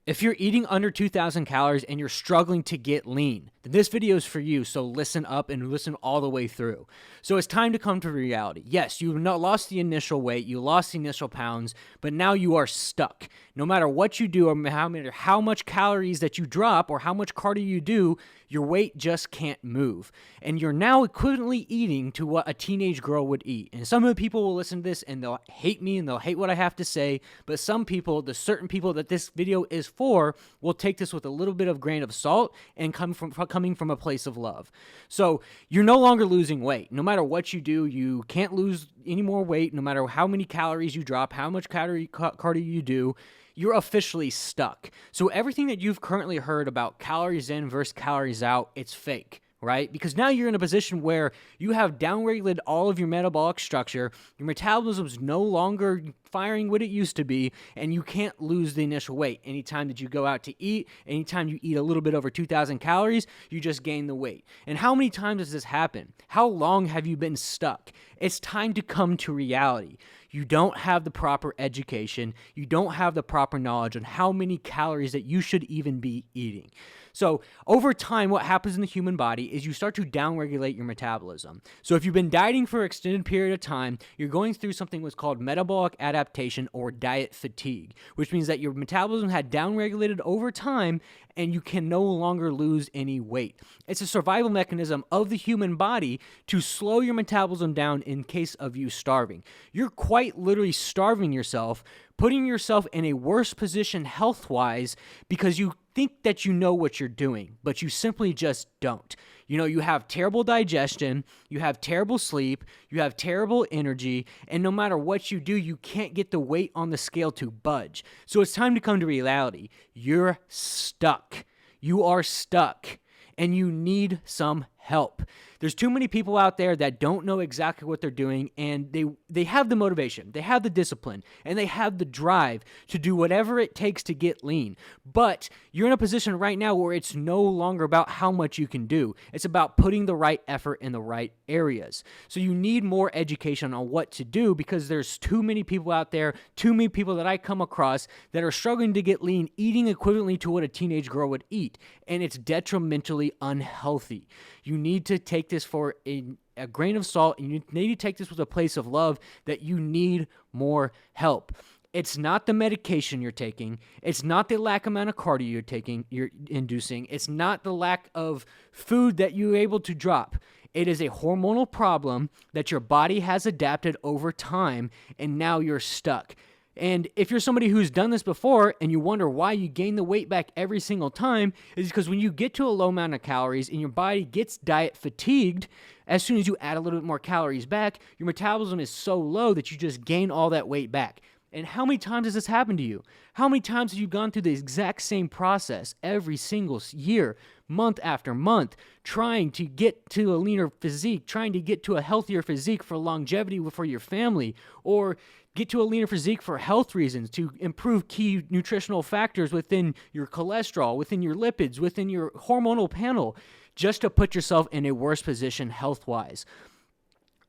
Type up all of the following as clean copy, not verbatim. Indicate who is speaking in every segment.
Speaker 1: If you're eating under 2,000 calories and you're struggling to get lean, then this video is for you, so listen up and listen all the way through. So it's time to come to reality. Yes, you've not lost the initial weight, you lost the initial pounds, but now you are stuck. No matter what you do, or no matter how much calories that you drop or how much cardio you do, your weight just can't move. And you're now equivalently eating to what a teenage girl would eat. And some of the people will listen to this and they'll hate me and they'll hate what I have to say, but some people, the certain people that this video is for, will take this with a little bit of grain of salt and coming from a place of love. So you're no longer losing weight. No matter what you do, you can't lose any more weight, no matter how many calories you drop, how much cardio you do. You're officially stuck. So everything that you've currently heard about calories in versus calories out, it's fake, right? Because now you're in a position where you have downregulated all of your metabolic structure, your metabolism's no longer firing what it used to be, and you can't lose the initial weight. Anytime that you go out to eat, anytime you eat a little bit over 2,000 calories, you just gain the weight. And how many times does this happen? How long have you been stuck? It's time to come to reality. You don't have the proper education. You don't have the proper knowledge on how many calories that you should even be eating. So over time, what happens in the human body is you start to downregulate your metabolism. So if you've been dieting for an extended period of time, you're going through something what's called metabolic adaptation or diet fatigue, which means that your metabolism had downregulated over time and you can no longer lose any weight. It's a survival mechanism of the human body to slow your metabolism down in case of you starving. You're quite literally starving yourself, putting yourself in a worse position health-wise because you think that you know what you're doing, but you simply just don't. You know, you have terrible digestion, you have terrible sleep, you have terrible energy, and no matter what you do, you can't get the weight on the scale to budge. So it's time to come to reality. You're stuck. You are stuck, and you need some help. There's too many people out there that don't know exactly what they're doing, and they have the motivation, they have the discipline, and they have the drive to do whatever it takes to get lean. But you're in a position right now where it's no longer about how much you can do. It's about putting the right effort in the right areas. So you need more education on what to do because there's too many people out there, too many people that I come across that are struggling to get lean, eating equivalently to what a teenage girl would eat, and it's detrimentally unhealthy. You need to take this for a grain of salt, and you need to take this with a place of love that you need more help. It's not the medication you're taking. It's not the lack amount of cardio you're inducing. It's not the lack of food that you're able to drop. It is a hormonal problem that your body has adapted over time, and now you're stuck. And if you're somebody who's done this before and you wonder why you gain the weight back every single time, is because when you get to a low amount of calories and your body gets diet fatigued, as soon as you add a little bit more calories back, your metabolism is so low that you just gain all that weight back. And how many times has this happened to you? How many times have you gone through the exact same process every single year, month after month, trying to get to a leaner physique, trying to get to a healthier physique for longevity for your family, or get to a leaner physique for health reasons, to improve key nutritional factors within your cholesterol, within your lipids, within your hormonal panel, just to put yourself in a worse position health-wise?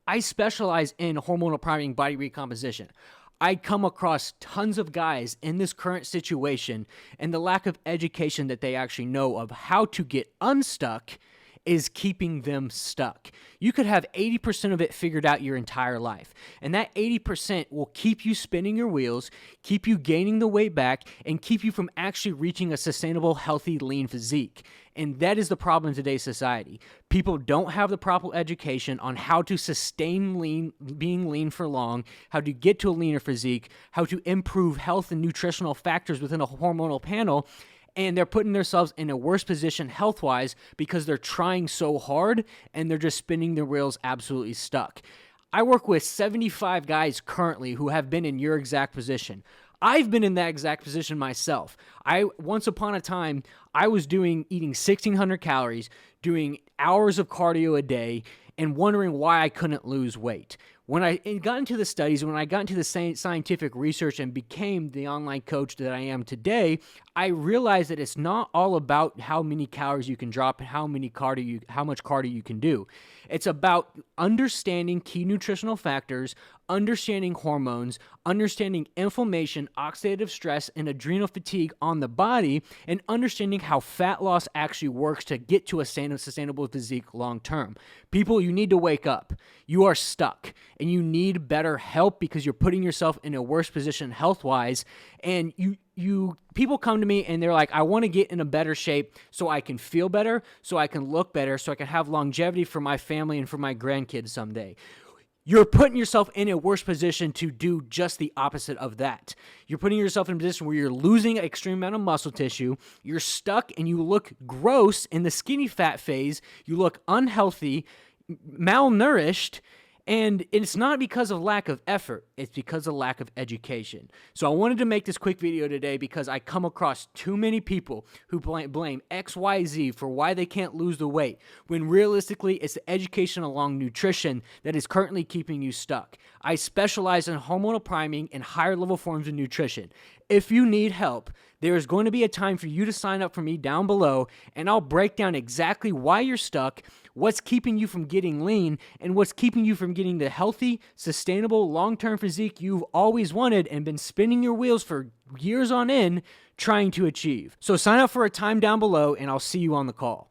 Speaker 1: I specialize in hormonal priming body recomposition. I come across tons of guys in this current situation, and the lack of education that they actually know of how to get unstuck is keeping them stuck. You could have 80% of it figured out your entire life, and that 80% will keep you spinning your wheels, keep you gaining the weight back, and keep you from actually reaching a sustainable, healthy, lean physique. And that is the problem in today's society. People don't have the proper education on how to sustain being lean for long, how to get to a leaner physique, how to improve health and nutritional factors within a hormonal panel, and they're putting themselves in a worse position health-wise because they're trying so hard and they're just spinning their wheels absolutely stuck. I work with 75 guys currently who have been in your exact position. I've been in that exact position myself. Once upon a time, I was eating 1,600 calories, doing hours of cardio a day, and wondering why I couldn't lose weight. When I got into the studies, when I got into the scientific research and became the online coach that I am today, I realized that it's not all about how many calories you can drop and how much cardio you can do. It's about understanding key nutritional factors, understanding hormones, understanding inflammation, oxidative stress, and adrenal fatigue on the body, and understanding how fat loss actually works to get to a sustainable physique long term. People, you need to wake up. You are stuck, and you need better help because you're putting yourself in a worse position health-wise, and people come to me and they're like, I want to get in a better shape so I can feel better, so I can look better, so I can have longevity for my family and for my grandkids someday. You're putting yourself in a worse position to do just the opposite of that. You're putting yourself in a position where you're losing an extreme amount of muscle tissue, you're stuck, and you look gross in the skinny fat phase, you look unhealthy, malnourished, and it's not because of lack of effort, it's because of lack of education. So I wanted to make this quick video today because I come across too many people who blame XYZ for why they can't lose the weight, when realistically it's the education along nutrition that is currently keeping you stuck. I specialize in hormonal priming and higher level forms of nutrition. If you need help, there is going to be a time for you to sign up for me down below, and I'll break down exactly why you're stuck, what's keeping you from getting lean, and what's keeping you from getting the healthy, sustainable, long-term physique you've always wanted and been spinning your wheels for years on end trying to achieve. So sign up for a time down below, and I'll see you on the call.